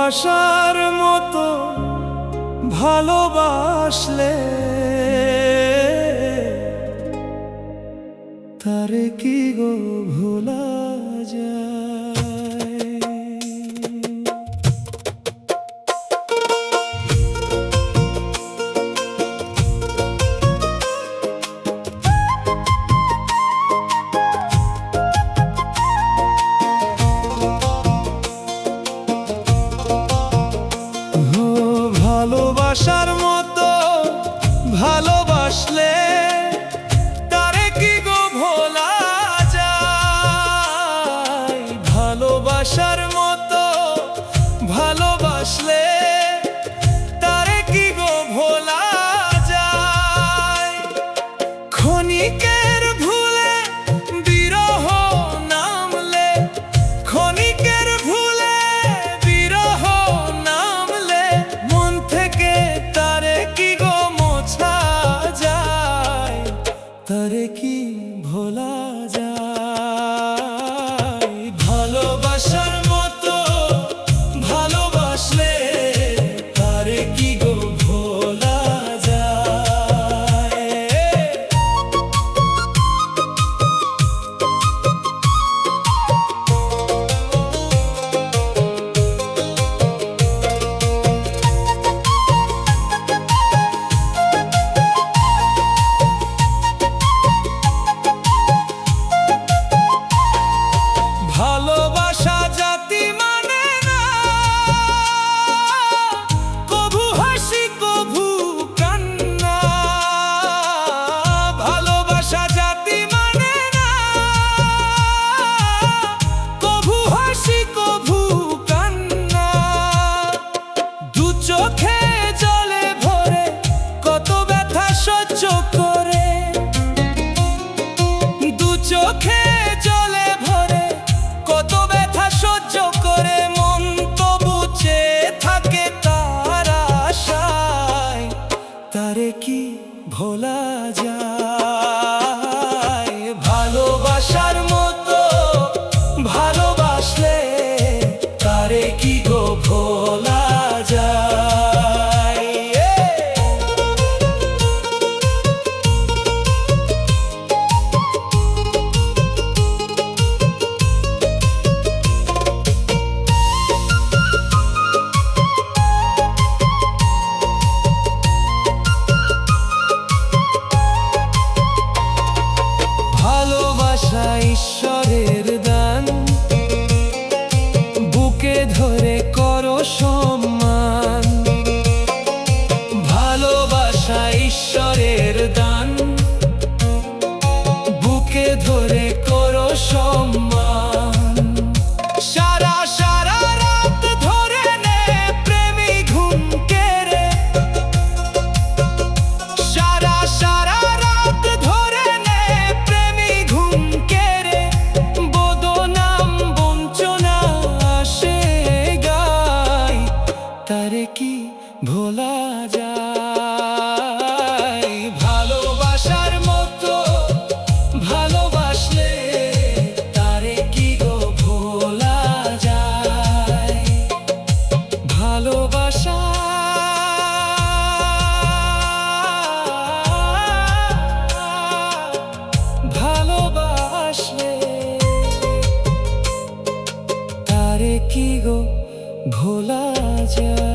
ভালোবাসার মতো ভালোবাসলে তারে কি গো ভোলা যায়। ভালোবাসার মতো ভালোবাসলে তারে কি গো ভোলা যায়। ভালোবাসার মতো ভালোবাসলে তারে কি গো ভোলা যায়। ক্ষণিকের ভুলে বিরহ নামলে, ক্ষণিকের ভুলে বিরহ নামলে মন থেকে তারে কি গো মোছা যায়। তারে কি ভোলা যায়। ভালোবাসার মতো ভালোবাসলে তারে কি গো ভোলা যায়। ভালোবাসা জাতি মানে না, কভু হাসি কভু কান্না। ভালোবাসা জাতি মানে না, কভু হাসি কভু কান্না। দু চোখে জলে ভরে কত ব্যথা সহ্য করে, দু চোখে জলে ভরে কত ব্যথা সহ্য করে মন তবু চেয়ে থাকে তার আশায়। তারে কি ভোলা যায়। ভালোবাসার মতো ভালোবাসলে তারে কি গো ভোলা যায়। ভালোবাসা ঈশ্বরের দান, বুকে ধরে করো সম্মান। ভালোবাসা ঈশ্বরের দান, বুকে ধরে করো সম্মান। সারা সারা রাত ধরে নে প্রেমী ঘুম কেড়ে, সারা সারা রাত ধরে নে প্রেমী ঘুম কেড়ে। বদনাম বঞ্চনা আসে গায়, তারে কি ভোলা যায়। ভালোবাসার মতো ভালোবাসলে তারে কি গো ভোলা যায়। ভালোবাসা ভালোবাসলে তারে কি গো ভোলা যায়।